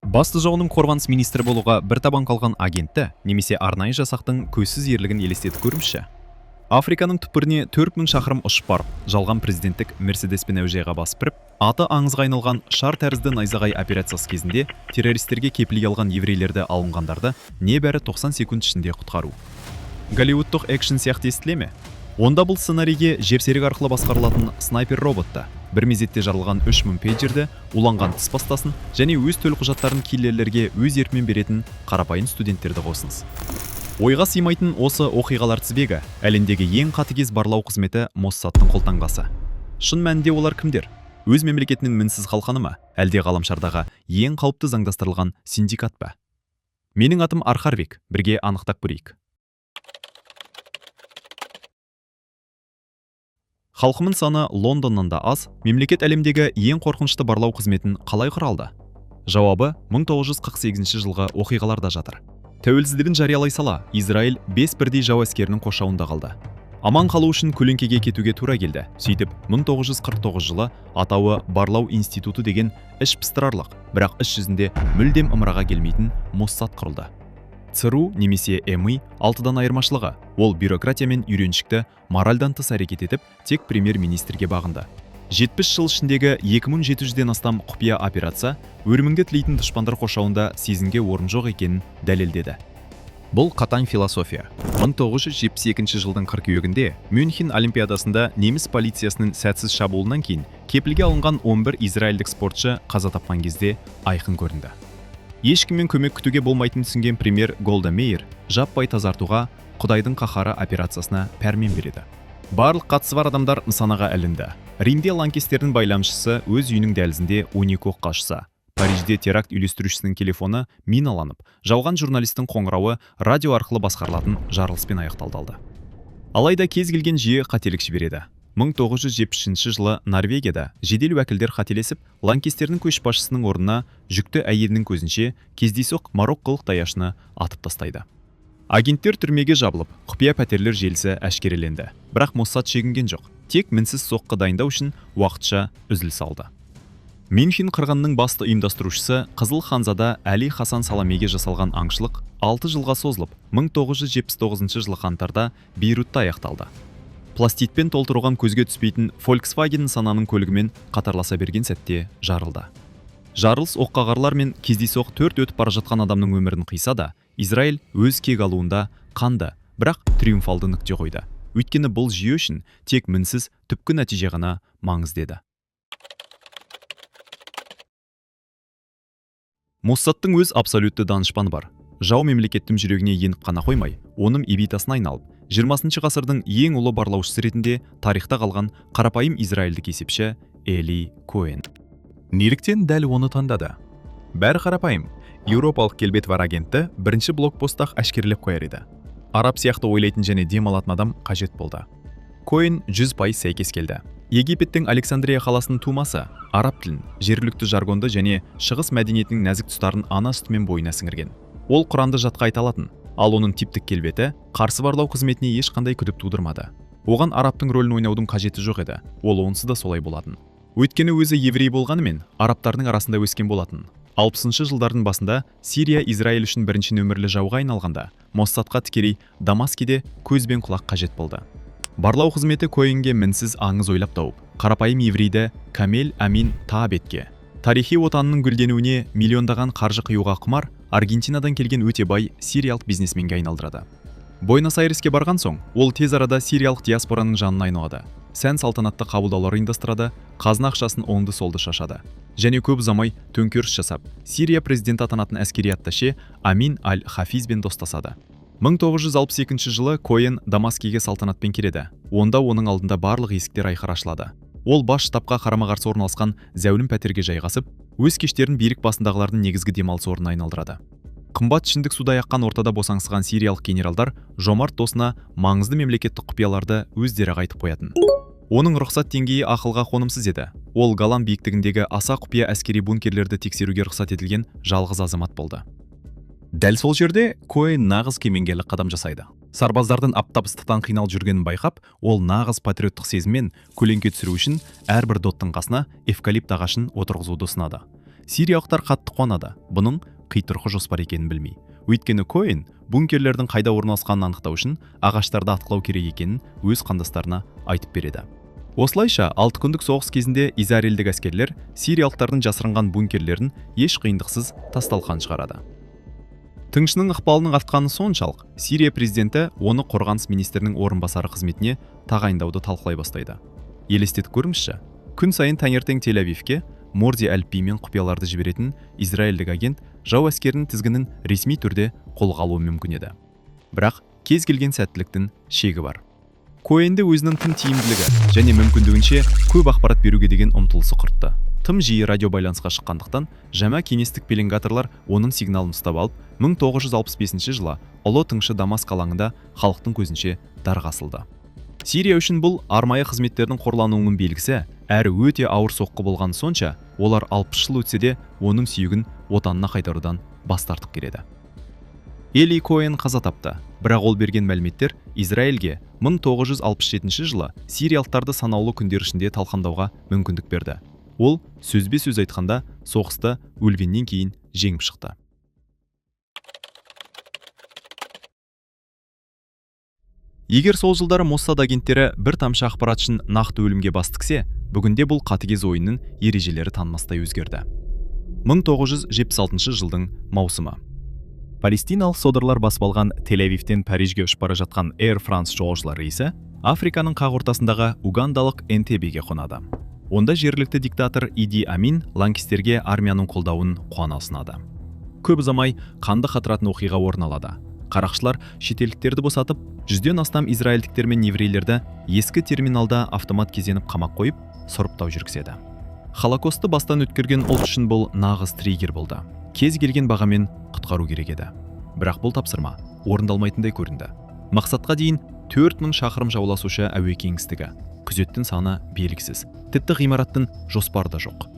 Басты жауының қорғаныс министрі болуға бір табан қалған агентті немесе арнайы жасақтың көзсіз ерлігін елестетіп көріңізші. Африканың түкпіріне 4000 шақырым ұшып барып, жалған президенттік Мерседеспен әуежайға басып кіріп, аты аңызға айналған шар тәрізді найзағай операциясы кезінде террористерге кепілге алған еврейлерді алынғандарды небәрі 90 секунд ішінде құтқару. Голливудтық экшн сияқты естіле ме? Онда бұл сценарийге жерсерік арқылы басқарылатын снайпер роботты, бір мезетте жарылған 3000 пейджерді, уланған тіс пастасын және өз төлқұжаттарын киллерлерге өз еркімен беретін қарапайым студенттерді қосыңыз. Ойға сыймайтын осы оқиғалар тізбегі әлемдегі ең қатыгез барлау қызметі Моссадтың қолтаңбасы. Шын мәнінде олар кімдер? Өз мемлекетінің мінсіз қалқаны ма, әлде ғаламшардағы ең қауіпті заңдастырылған синдикат па? Менің атым Архарвик, бірге анықтап көрейік. Халқының саны Лондоннан да аз, мемлекет әлемдегі ең қорқынышты барлау қызметін қалай құралды? Жауабы 1948 жылғы оқиғаларда жатыр. Тәуелсіздігін жариялай сала, Израиль 5 бірдей жау әскерінің қоршауында қалды. Аман қалу үшін көлеңкеге кетуге тура келді. Сөйтіп 1949 жылы атауы Барлау институты деген іш пыстырарлық, бірақ іс жүзінде мүлдем ымыраға келмейтін Моссад құрылды. ЦРУ немесе МИ алтыдан айырмашылығы, ол бюрократия мен үйреншікті моральдан тыс әрекет етіп, тек премьер-министрге бағынды. 70 жыл ішіндегі 2700-ден астам құпия операция өліміңді тілейтін дұшпандар қоршауында сезінге орын жоқ екенін дәлелдеді. Бұл қатаң философия. 1972 жылдың қыркүйегінде Мюнхен олимпиадасында неміс полициясының сәтсіз шабуылынан кейін кепілге алынған 11 израильдік спортшы қаза тапқан кезде айқын көрінді. Ешкіммен көмек күтуге болмайтынын түсінген премьер Голда Мейер жаппай тазартуға Құдайдың қаһары операциясына пәрмен береді. Барлық қатысы бар адамдар нысанаға ілінді. Римде лаңкестердің байламшысы өз үйінің дәлізінде 12 оққа ұшса. Парижде теракт үйлестірушісінің телефоны миналанып, жалған журналистің қоңырауы радио арқылы басқарылатын жарылыспен аяқталды. Алайда кез келген жүйе қателік жібереді. 1970 жылы Норвегияда жедел уәкілдер қателесіп, лаңкестердің көшбасшысының орнына жүкті әйелінің көзінше кездейсоқ марокколық даяшыны атып тастайды. Агенттер түрмеге жабылып, құпия пәтерлер желісі әшкереленді. Бірақ Моссад шегінген жоқ. Тек мінсіз соққы дайындау үшін уақытша үзіліс алды. Мюнхен қырғынының басты ұйымдастырушысы Қызыл ханзада Әли Хасан Саламеге жасалған аңшылық 6 жылға созылып, 1979 жылы қаңтарда Бейрутта аяқталды. Пластикпен толтырылған көзге түспейтін Volkswagen нысананың көлігімен қатарласа берген сәтте жарылды. Жарылыс оққағарлар мен кездейсоқ 4 өтіп бара жатқан адамның өмірін қиса да, Израиль өз кек алуында қанды, бірақ триумфалды нүкте қойды. Өйткені бұл жүйе үшін тек мінсіз түпкі нәтиже ғана маңызды еді. Моссадтың өз абсолютті данышпаны бар. Жау мемлекеттің жүрегіне еніп қана қоймай, оның ибитасына айналып, 20 ғасырдың ең ұлы барлаушысы ретінде тарихта қалған қарапайым израильдік есепші Эли Коэн. Неліктен дәл оны таңдады? Бәрі қарапайым. Еуропалық келбеті бар агентті бірінші блокпосттақ әшкерелеп қояр еді. Араб сияқты ойлайтын және демалатын адам қажет болды. Коэн 100% сәйкес келді. Египеттің Александрия қаласының тумасы, араб тілін, жергілікті жаргонды және шығыс мәдениетінің нәзік тұстарын ана сүтімен бойына сіңірген. Ол Құранды жатқа айта алатын, ал оның типтік келбеті қарсы барлау қызметіне ешқандай күдік тудырмады. Оған арабтың рөлін ойнаудың қажеті жоқ еді. Ол онсыз да солай болатын. Өйткені өзі еврей болғанымен арабтардың арасында өскен болатын. 60 жылдардың басында Сирия Израиль үшін бірінші нөмірлі жауға айналғанда, Моссадқа тікелей Дамаскеде көз бен құлақ қажет болды. Барлау қызметі Коэнге мінсіз аңыз ойлап тауып, қарапайым еврейді Камел Амин Таабетке, тарихи отанының гүлденуіне миллиондаған қаржы құюға құмар, Аргентинадан келген өте бай сириялық бизнесменге айналдырады. Буэнос-Айреске барған соң, ол тез арада сириялық диаспораның жанына айналады. Сән салтанатты қабылдаулар ұйымдастырады, қазына ақшасын оңды-солды шашады. Және көп ұзамай төңкеріс жасап, Сирия президенті атанатын әскери атташе Амин аль-Хафизбен достасады. 1962 жылы Коэн Дамаскеге салтанатпен келеді. Онда оның алдында барлық есіктер айқара ашылады. Ол бас штабқа қарама-қарсы орналасқан зәулім пәтерге жайғасып, өз кештерін билік басындағылардың негізгі демалыс орнына айналдырады. Қымбат ішімдік суда яққан ортада босаңсыған сириялық генералдар жомарт досына маңызды мемлекеттік құпияларды өздері айтып қоятын. Оның рұқсат деңгейі ақылға қонымсыз еді. Ол Голан биіктігіндегі аса құпия әскери бункерлерді тексеруге рұқсат етілген жалғыз азамат болды. Дәл сол жерде Коэн нағыз кемеңгерлік қадам жасайды. Сарбаздардың аптап ыстықтан қиналып жүргенін байқап, ол нағыз патриоттық сезіммен көлеңке түсіру үшін әрбір доттың қасына эвкалипт ағашын отырғызуды ұсынады. Сириялықтар қатты қуанады, бұның қитұрқы жоспар екенін білмей. Өйткені Коэн бункерлердің қайда орналасқанын анықтау үшін ағаштарды атқылау керек екенін өз қандастарына айтып береді. Осылайша 6 күндік соғыс кезінде израильдік әскерлер сириялықтардың жасырынған бункерлерін еш қиындықсыз тасталқан шығарады. Тыңшының ықпалының артқаны соншалық, Сирия президенті оны қорғаныс министрінің орынбасары қызметіне тағайындауды талқылай бастайды. Елестетіп көріңізші, күн сайын таңертең Тель-Авивке Морзе әліпбиімен құпияларды жіберетін израильдік агент жау әскерінің тізгінін ресми түрде қолға алуы мүмкін еді. Бірақ кез келген сәттіліктің шегі бар. Коэнді өзінің тым тиімділігі және мүмкіндігінше көп ақпарат беруге деген ұмтылысы құртты. Тым жиі радио байланысқа шыққандықтан, жаңа кеңестік пеленгаторлар оның сигналын ұстап алып, 1965 жылы ұлы тыңшы Дамаск алаңында халықтың көзінше дарға асылды. Сирия үшін бұл арнайы қызметтердің қорлануының белгісі, әрі өте ауыр соққы болған сонша, олар 60 жыл өтсе де оның сүйегін отанына қайтарудан бас тартып келеді. Эли Коэн қаза тапты, бірақ ол берген мәліметтер Израильге 1967 жылы сириялықтарды санаулы күндер ішінде талқандауға мүмкіндік берді. Ол сөзбе-сөз айтқанда соғысты өлгеннен кейін жеңіп шықты. Егер сол жылдары Моссад агенттері бір тамшы ақпарат үшін нақты өлімге бас тіксе, бүгінде бұл қатыгез ойынның ережелері танымастай өзгерді. 1976 жылдың маусымы. Палестиналық содырлар басып алған Тель-Авивтен Парижге ұшып бара жатқан Air France жолаушылар рейсі Африканың қақ ортасындағы угандалық Энтебеге қонады. Онда жергілікті диктатор Иди Амин лаңкестерге армияның қолдауын қуана ұсынады. Көп ұзамай қанды қатыратын оқиға орын алады. Қарақшылар шетелдіктерді босатып, 100-ден астам израильдіктер мен еврейлерді ескі терминалда автомат кезеніп қамап қойып, сұрыптау жүргізеді. Холокосты бастан өткерген ұлт үшін бұл нағыз триггер болды. Кез келген бағамен құтқару керек еді. Бірақ бұл тапсырма орындалмайтындай көрінді. Мақсатқа дейін 4000 шақырым жауласушы әуе кеңістігі, күзеттің саны белгісіз, тіпті ғимараттың жоспары да жоқ.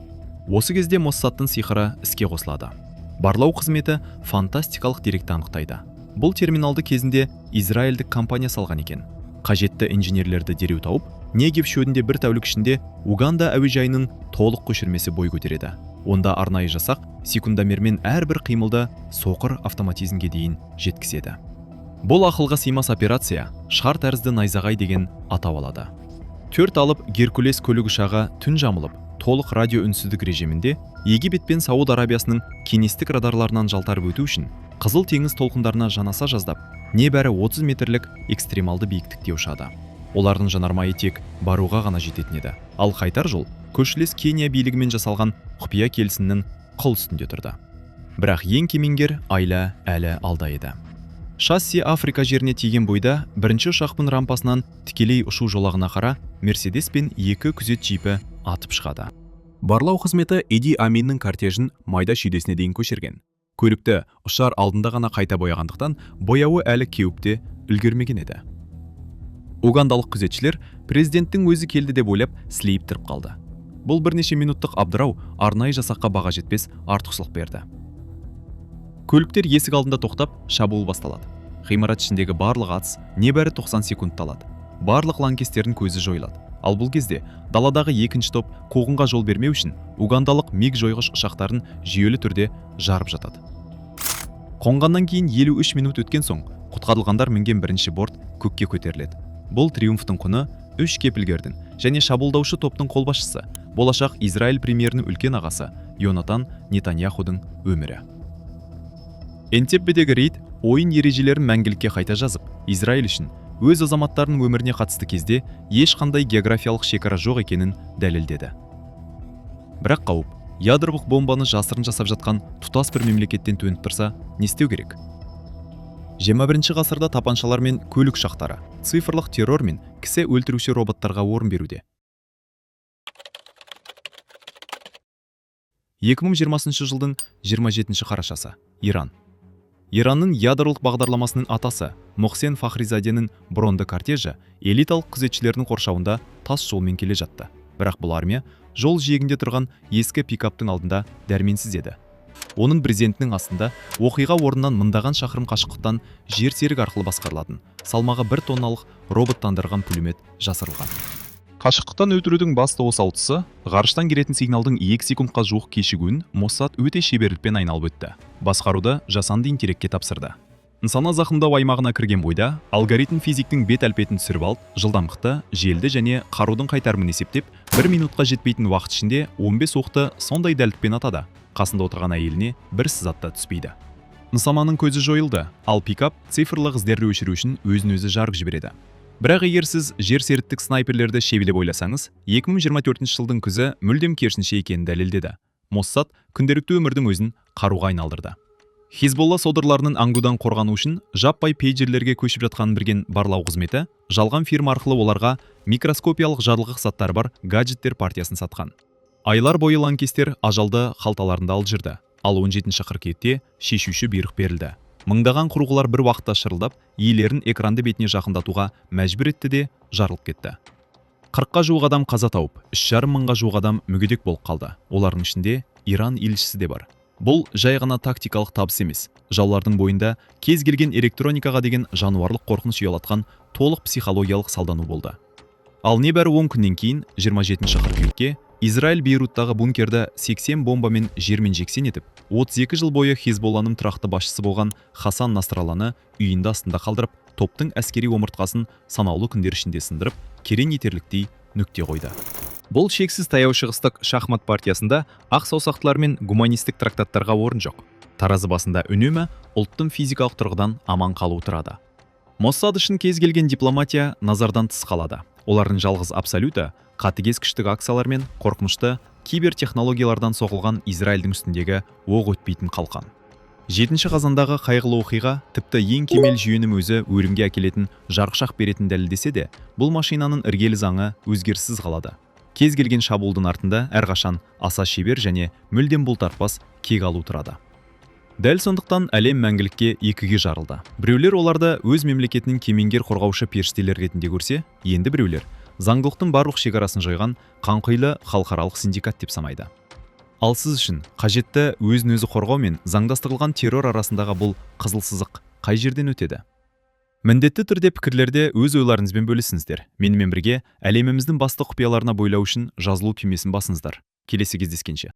Осы кезде Моссадтың сиқыры іске қосылады. Барлау қызметі фантастикалық деректі анықтайды. Бұл терминалды кезінде израильдік компания салған екен. Қажетті инженерлерді дереу тауып, Негев шөлінде бір тәулік ішінде Уганда әуежайының толық көшірмесі бой көтереді. Онда арнайы жасақ секундомермен әрбір қимылды соқыр автоматизмге дейін жеткізеді. Бұл ақылға сыймас операция шар тәрізді найзағай деген атау алады. 4 алып Геркулес көлік ұшағы түн жамылып, толық радио үнсіздік режимінде Египет пен Сауд Арабиясының кеңестік радарларынан жалтарып өту үшін Қызыл теңіз толқындарына жанаса жаздап, небәрі 30 метрлік экстремалды биіктікте ұшады. Олардың жанармайы тек баруға ғана жететін еді. Ал қайтар жол көршілес Кения билігімен жасалған құпия келісімнің қыл үстінде тұрды. Бірақ ең кемеңгер айла әлі алда еді. Шасси Африка жеріне тиген бойда бірінші ұшақпен рампасынан тікелей ұшу жолағына қара Мерседес пен 2 күзет джипі атып шығады. Барлау қызметі Иди Аминнің кортежін майда шүйдесіне дейін көшірген. Көлікті ұшар алдында ғана қайта бояғандықтан бояуы әлі кеуіпте үлгермеген еді. Угандалық күзетшілер президенттің өзі келді деп ойлап сілейіп тұрып қалды. Бұл бірнеше минуттық абдырау арнайы жасаққа баға жетпес артықшылық берді. Көліктер есік алдында тоқтап, шабуыл басталады. Ғимарат ішіндегі барлық атыс небәрі 90 секундта алады. Барлық лаңкестердің көзі жойылады. Ал бұл кезде даладағы екінші топ қуғынға жол бермеу үшін угандалық миг жойғыш ұшақтарын жүйелі түрде жарып жатады. Қонғаннан кейін 53 минут өткен соң құтқарылғандар мінген бірінші борт көкке көтеріледі. Бұл триумфтың құны 3 кепілгердің және шабуылдаушы топтың қолбасшысы, болашақ Израиль премьерінің үлкен ағасы Йонатан Нетаньяхудың өмірі. Энтеббедегі рейд ойын ережелерін мәңгілікке қайта жазып, Израиль үшін өз азаматтарының өміріне қатысты кезде ешқандай географиялық шекара жоқ екенін дәлелдеді. Бірақ қауіп, ядролық бомбаны жасырын жасап жатқан тұтас бір мемлекеттен төніп тұрса, не істеу керек? 21 ғасырда тапаншалар мен көлік ұшақтары, цифрлық террор мен кісі өлтіруші роботтарға орын беруде. 2020 жылдың 27 қарашасы, Иран. Иранның ядролық бағдарламасының атасы Мохсен Фахризаденің бронды кортежі элиталық күзетшілердің қоршауында тас жолмен келе жатты. Бірақ бұл армия жол жиегінде тұрған ескі пикаптың алдында дәрменсіз еді. Оның брезентінің астында оқиға орнынан мыңдаған шақырым қашықтықтан жер серік арқылы басқарылатын салмағы 1 тонналық роботтандырған пулемет жасырылған. Қашықтықтан өлтірудің басты осалтысы ғарыштан келетін сигналдың 2 секундқа жуық кешігуін Моссад өте шеберлікпен айналып өтті. Басқаруды жасанды интеллектке тапсырды. Нысана зақымдау аймағына кірген бойда алгоритм физиктің бет әлпетін түсіріп алып, жылдамдықты, желді және қарудың қайтарымын есептеп, 1 минутқа жетпейтін уақыт ішінде 15 оқты сондай дәлдікпен атады. Қасында отырған әйеліне бір сызат та түспейді. Нысананың көзі жойылды, ал пикап цифрлық іздерді өшіру үшін өзін-өзі жарық жібереді. Бірақ егер сіз жерсеріктік снайперлерді шебелеп ойласаңыз, 2024 жылдың күзі мүлдем керісінше екенін дәлелдеді. Моссад күнделікті өмірдің өзін қаруға айналдырды. Хизболла содырларының аңдудан қорғану үшін жаппай пейджерлерге көшіп жатқанын білген барлау қызметі жалған фирма арқылы оларға микроскопиялық жарылғыш заттары бар гаджеттер партиясын сатқан. Айлар бойы лаңкестер ажалды қалталарында алып жүрді, ал 17 қыркүйекте шешуші бұйрық берілді. Мыңдаған құрылғылар бір уақытта шырылдап, иелерін экранды бетіне жақындатуға мәжбүр етті де жарылып кетті. 40-қа жуық адам қаза тауып, 3,5 мыңға жуық адам мүгедек болып қалды. Олардың ішінде Иран елшісі де бар. Бұл жай ғана тактикалық табыс емес. Жаулардың бойында кез келген электроникаға деген жануарлық қорқыныш ұялатқан толық психологиялық салдану болды. Ал небәрі 10 күннен кейін 27 қыркүйекте Израиль Бейруттағы бункерді 80 бомбамен жермен-жексен етіп, 32 жыл бойы Хизболланың тұрақты басшысы болған Хасан Насралланы үйінде астында қалдырып, топтың әскери омыртқасын санаулы күндер ішінде сындырып, керен етерліктей нүкте қойды. Бұл шексіз таяу шығыстық шахмат партиясында ақ саусақтылар мен гуманистік трактаттарға орын жоқ. Таразы басында үнемі ұлттың физикалық тұрғыдан аман қалу тұрады. Моссад үшін кез келген дипломатия назардан тыс қалады. Олардың жалғыз абсолюты қатыгез күштік акциялар мен қорқынышты кибертехнологиялардан соғылған Израильдің үстіндегі оқ өтпейтін қалқан. 7 қазандағы қайғылы оқиға тіпті ең кемел жүйенің өзі өлімге әкелетін жарықшақ беретін дәлелдесе де, бұл машинаның іргелі заңы өзгеріссіз қалады. Кез келген шабуылдың артында әрқашан аса шебер және мүлдем бұлтартпас кек алу тұрады. Дәл сондықтан әлем мәңгілікке екіге жарылды. Біреулер оларды өз мемлекетінің кемеңгер қорғаушы періштелер ретінде көрсе, енді біреулер заңдылықтың барлық шекарасын жойған қанқұйлы халықаралық синдикат деп санайды. Ал сіз үшін қажетті өзін-өзі қорғау мен заңдастырылған террор арасындағы бұл қызыл сызық қай жерден өтеді? Міндетті түрде пікірлерде өз ойларыңызбен бөлісіңіздер. Менімен бірге әлеміміздің басты құпияларына бойлау үшін жазылу түймесін басыңыздар. Келесі кездескенше.